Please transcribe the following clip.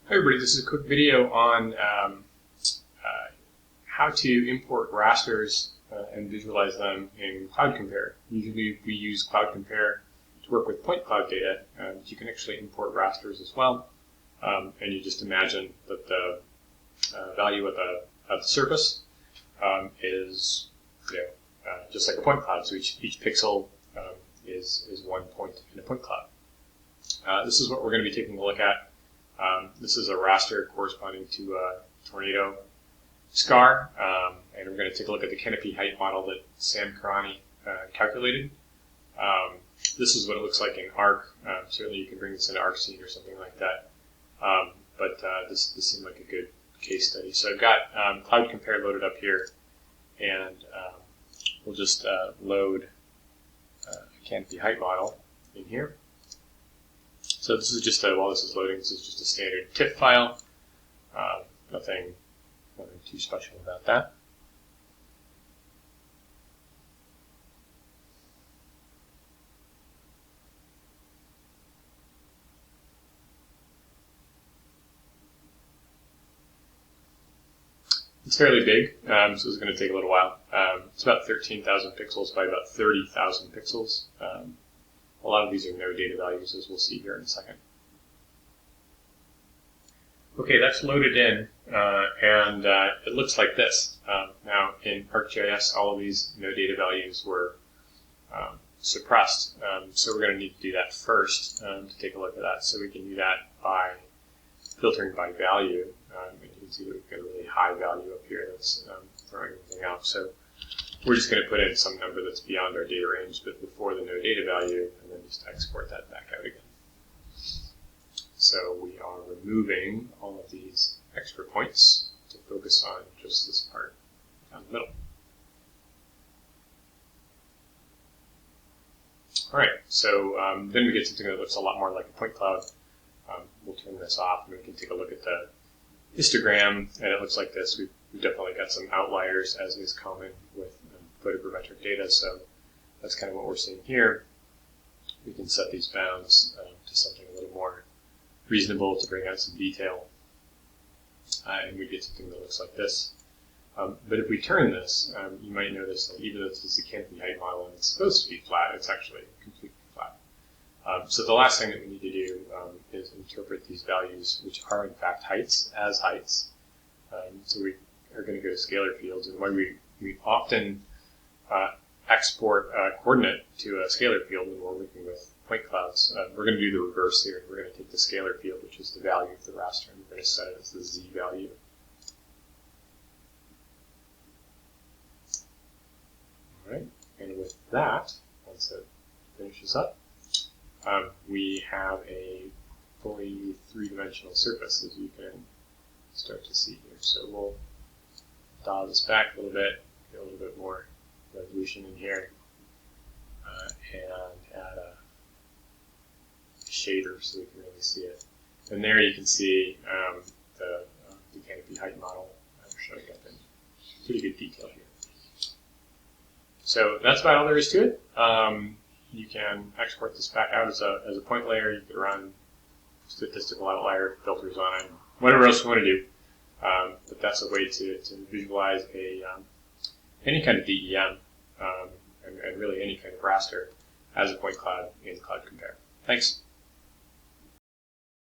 Hi everybody, this is a quick video on how to import rasters and visualize them in CloudCompare. Usually we use CloudCompare to work with point cloud data, but you can actually import rasters as well. And you just imagine that the value of the surface is just like a point cloud, so each pixel is one point in a point cloud. This is what we're going to be taking a look at. This is a raster corresponding to a tornado scar, and we're going to take a look at the canopy height model that Sam Karani calculated. This is what it looks like in ARC. Certainly you can bring this into ArcScene or something like that, but this seemed like a good case study. So I've got CloudCompare loaded up here, and we'll just load a canopy height model in here. So this is just while this is loading, this is just a standard TIFF file. Nothing too special about that. It's fairly big, so it's going to take a little while. It's about 13,000 pixels by about 30,000 pixels. A lot of these are no data values, as we'll see here in a second. Okay, that's loaded in, and it looks like this. Now, in ArcGIS, all of these no data values were suppressed, so we're going to need to do that first to take a look at that. So we can do that by filtering by value, and you can see that we've got a really high value up here that's throwing everything off. So we're just going to put in some number that's beyond our data range, but before the no data value, and then just export that back out again. So we are removing all of these extra points to focus on just this part down the middle. All right, so then we get something that looks a lot more like a point cloud. We'll turn this off, and we can take a look at the histogram, and it looks like this. We've definitely got some outliers, as is common with photogrammetric data, so that's kind of what we're seeing here. We can set these bounds to something a little more reasonable to bring out some detail, and we get something that looks like this. But if we turn this, you might notice that even though this is a canopy height model and it's supposed to be flat, it's actually completely flat. So the last thing that we need to do is interpret these values, which are in fact heights, as heights. So we are going to go to scalar fields, and when we often export a coordinate to a scalar field when we're working with point clouds. We're going to do the reverse here. We're going to take the scalar field, which is the value of the raster, and we're going to set it as the z value. All right, and with that, once it finishes up, we have a fully three-dimensional surface, as you can start to see here. So we'll dial this back a little bit, get a little bit more resolution in here, and add a shader so we can really see it. And there you can see the canopy height model showing up in pretty good detail here. So that's about all there is to it. You can export this back out as a point layer. You can run statistical outlier filters on it, whatever else you want to do. But that's a way to visualize any kind of DEM and really any kind of raster as a point cloud in CloudCompare. Thanks.